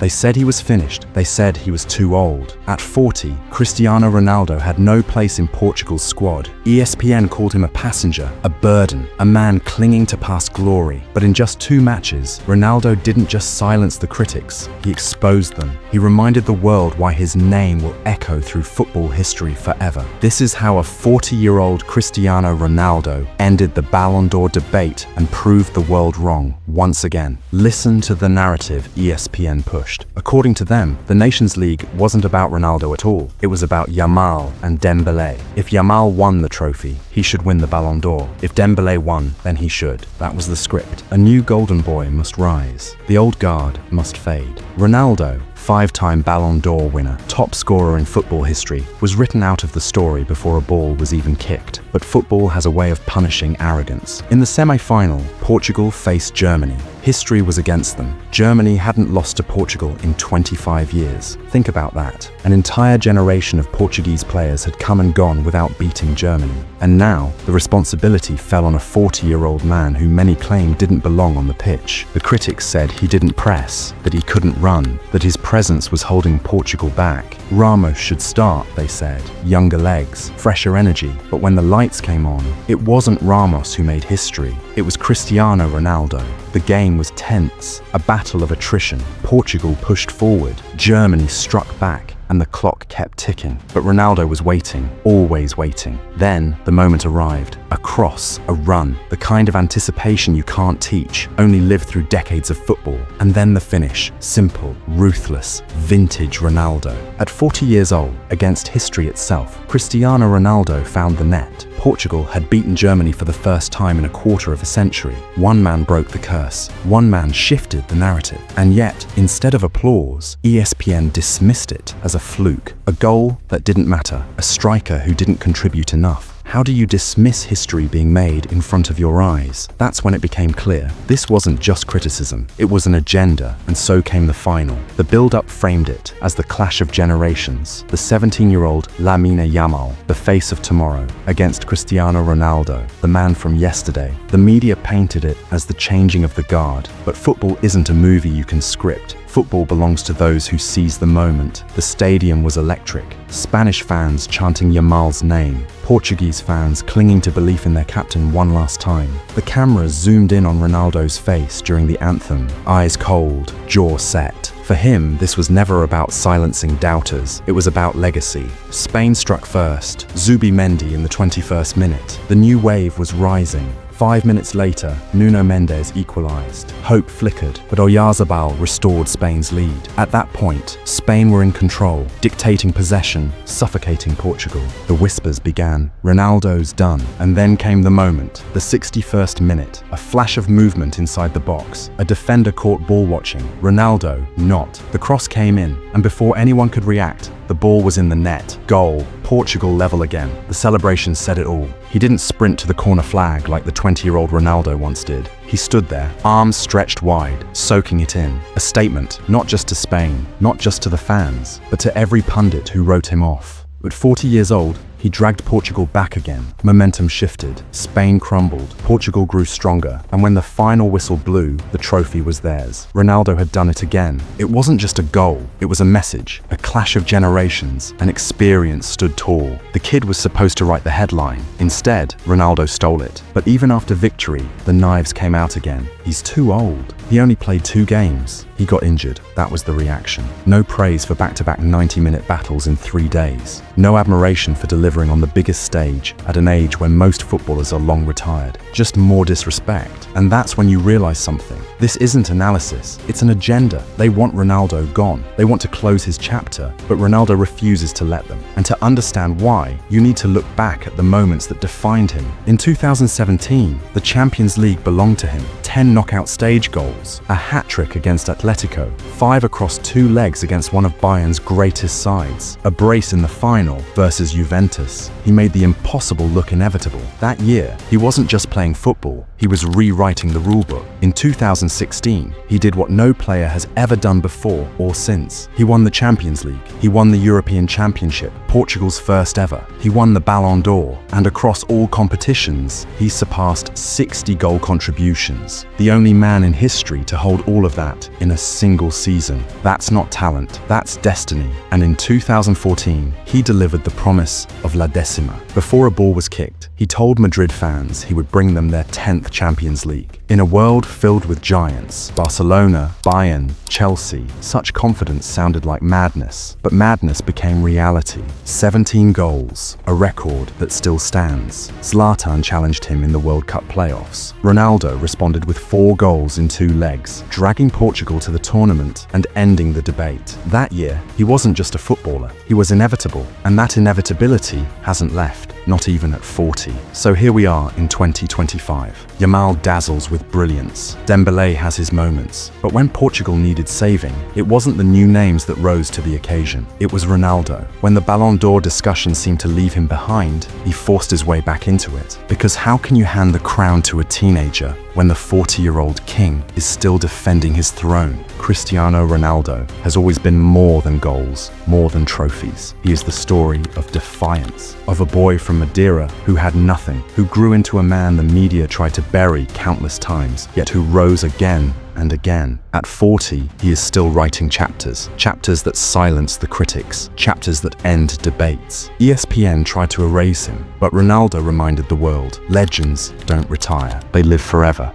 They said he was finished. They said he was too old. At 40, Cristiano Ronaldo had no place in Portugal's squad. ESPN called him a passenger, a burden, a man clinging to past glory. But in just 2 matches, Ronaldo didn't just silence the critics, he exposed them. He reminded the world why his name will echo through football history forever. This is how a 40-year-old Cristiano Ronaldo ended the Ballon d'Or debate and proved the world wrong once again. Listen to the narrative ESPN pushed. According to them, the Nations League wasn't about Ronaldo at all. It was about Yamal and Dembélé. If Yamal won the trophy, he should win the Ballon d'Or. If Dembélé won, then he should. That was the script. A new golden boy must rise. The old guard must fade. Ronaldo, 5-time Ballon d'Or winner, top scorer in football history, was written out of the story before a ball was even kicked. But football has a way of punishing arrogance. In the semi-final, Portugal faced Germany. History was against them. Germany hadn't lost to Portugal in 25 years. Think about that. An entire generation of Portuguese players had come and gone without beating Germany. And now, the responsibility fell on a 40-year-old man who many claimed didn't belong on the pitch. The critics said he didn't press, that he couldn't run, that his presence was holding Portugal back. Ramos should start, they said. Younger legs, fresher energy. But when the lights came on, it wasn't Ramos who made history. It was Cristiano Ronaldo. The game was tense, a battle of attrition. Portugal pushed forward, Germany struck back, and the clock kept ticking. But Ronaldo was waiting, always waiting. Then the moment arrived. A cross, a run, the kind of anticipation you can't teach, only live through decades of football. And then the finish, simple, ruthless, vintage Ronaldo. At 40 years old, against history itself, Cristiano Ronaldo found the net. Portugal had beaten Germany for the first time in a quarter of a century. One man broke the curse. One man shifted the narrative. And yet, instead of applause, ESPN dismissed it as a fluke, a goal that didn't matter, a striker who didn't contribute enough. How do you dismiss history being made in front of your eyes? That's when it became clear. This wasn't just criticism, it was an agenda, and so came the final. The build-up framed it as the clash of generations. The 17-year-old Lamine Yamal, the face of tomorrow, against Cristiano Ronaldo, the man from yesterday. The media painted it as the changing of the guard. But football isn't a movie you can script. Football belongs to those who seize the moment. The stadium was electric. Spanish fans chanting Yamal's name. Portuguese fans clinging to belief in their captain one last time. The cameras zoomed in on Ronaldo's face during the anthem, eyes cold, jaw set. For him, this was never about silencing doubters. It was about legacy. Spain struck first. Zubimendi in the 21st minute. The new wave was rising. 5 minutes later, Nuno Mendes equalized. Hope flickered, but Oyarzabal restored Spain's lead. At that point, Spain were in control, dictating possession, suffocating Portugal. The whispers began. Ronaldo's done. And then came the moment. The 61st minute. A flash of movement inside the box. A defender caught ball watching. Ronaldo, not. The cross came in, and before anyone could react, the ball was in the net. Goal. Portugal level again. The celebration said it all. He didn't sprint to the corner flag like the 20-year-old Ronaldo once did. He stood there, arms stretched wide, soaking it in. A statement, not just to Spain, not just to the fans, but to every pundit who wrote him off. At 40 years old, he dragged Portugal back again. Momentum shifted. Spain crumbled. Portugal grew stronger. And when the final whistle blew, the trophy was theirs. Ronaldo had done it again. It wasn't just a goal. It was a message. A clash of generations. An experience stood tall. The kid was supposed to write the headline. Instead, Ronaldo stole it. But even after victory, the knives came out again. He's too old. He only played 2 games. He got injured. That was the reaction. No praise for back-to-back 90-minute battles in 3 days. No admiration for delivering on the biggest stage at an age when most footballers are long retired. Just more disrespect. And that's when you realize something. This isn't analysis. It's an agenda. They want Ronaldo gone. They want to close his chapter, but Ronaldo refuses to let them. And to understand why, you need to look back at the moments that defined him. In 2017, the Champions League belonged to him. 10 knockout stage goals, a hat-trick against Atletico, 5 across 2 legs against one of Bayern's greatest sides, a brace in the final versus Juventus. He made the impossible look inevitable. That year, he wasn't just playing football, He was rewriting the rulebook. In 2016, he did what no player has ever done before or since. He won the Champions League. He won the European Championship, Portugal's first ever. He won the Ballon d'Or, and across all competitions, he surpassed 60 goal contributions. The only man in history to hold all of that in a single season. That's not talent, that's destiny. And in 2014, he delivered the promise of La Decima. Before a ball was kicked, he told Madrid fans he would bring them their 10th Champions League. In a world filled with giants, Barcelona, Bayern, Chelsea, such confidence sounded like madness. But madness became reality. 17 goals, a record that still stands. Zlatan challenged him in the World Cup playoffs. Ronaldo responded with 4 goals in 2 legs, dragging Portugal to the tournament and ending the debate. That year, he wasn't just a footballer, he was inevitable, and that inevitability hasn't left, not even at 40. So here we are in 2025. Yamal dazzles with brilliance. Dembélé has his moments. But when Portugal needed saving, it wasn't the new names that rose to the occasion. It was Ronaldo. When the Ballon d'Or discussion seemed to leave him behind, he forced his way back into it. Because how can you hand the crown to a teenager when the 40-year-old king is still defending his throne? Cristiano Ronaldo has always been more than goals, more than trophies. He is the story of defiance, of a boy from Madeira who had nothing, who grew into a man the media tried to bury countless times, yet who rose again and again. At 40, he is still writing chapters that silence the critics, chapters that end debates. ESPN tried to erase him, but Ronaldo reminded the world, legends don't retire, they live forever.